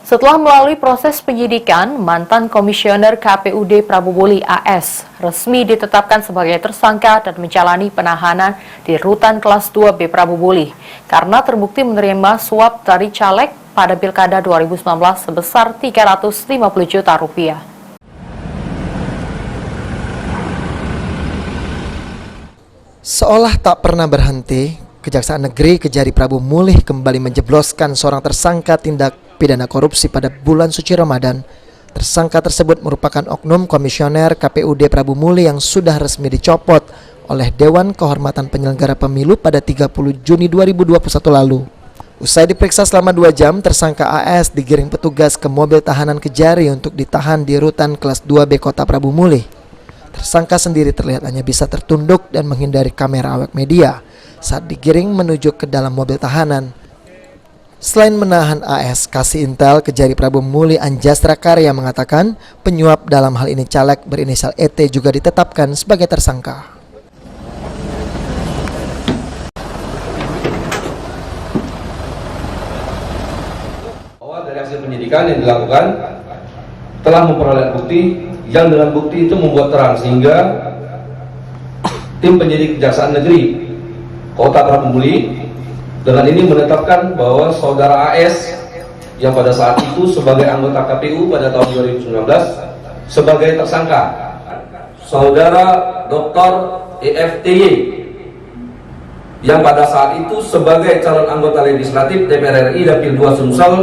Setelah melalui proses penyidikan, mantan Komisioner KPUD Prabu Muli AS resmi ditetapkan sebagai tersangka dan menjalani penahanan di Rutan Kelas 2B Prabu Muli karena terbukti menerima suap dari caleg pada Pilkada 2019 sebesar Rp350 juta. Seolah tak pernah berhenti, Kejaksaan Negeri Kejari Prabu Muli kembali menjebloskan seorang tersangka tindak pidana korupsi pada bulan suci Ramadan. Tersangka tersebut merupakan oknum Komisioner KPUD Prabu Muli yang sudah resmi dicopot oleh Dewan Kehormatan Penyelenggara Pemilu pada 30 Juni 2021 lalu. Usai diperiksa selama 2 jam, tersangka AS digiring petugas ke mobil tahanan Kejari untuk ditahan di Rutan Kelas 2B Kota Prabu Muli. Tersangka sendiri terlihat hanya bisa tertunduk dan menghindari kamera awak media saat digiring menuju ke dalam mobil tahanan. Selain menahan AS, Kasih Intel Kejari Prabu Muli Anjastra Karya mengatakan penyuap dalam hal ini caleg berinisial ET juga ditetapkan sebagai tersangka. Bahwa dari hasil penyidikan yang dilakukan telah memperoleh bukti yang dengan bukti itu membuat terang sehingga tim penyidik Kejaksaan Negeri Kota Prabu Muli dengan ini menetapkan bahwa saudara AS yang pada saat itu sebagai anggota KPU pada tahun 2019 sebagai tersangka, saudara Dr. EFTY yang pada saat itu sebagai calon anggota legislatif DPR RI Dapil 2 Sumsel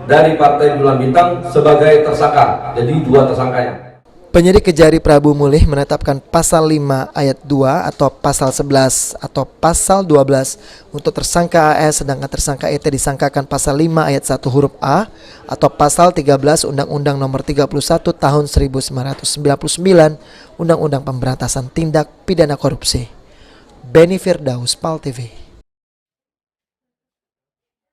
dari Partai Bulan Bintang sebagai tersangka. Jadi 2 tersangkanya. Penyidik Kejari Prabu Muli menetapkan pasal 5 ayat 2 atau pasal 11 atau pasal 12 untuk tersangka AS, sedangkan tersangka ET disangkakan pasal 5 ayat 1 huruf A atau pasal 13 Undang-Undang Nomor 31 Tahun 1999 Undang-Undang Pemberantasan Tindak Pidana Korupsi. Beni Firdaus, PAL TV.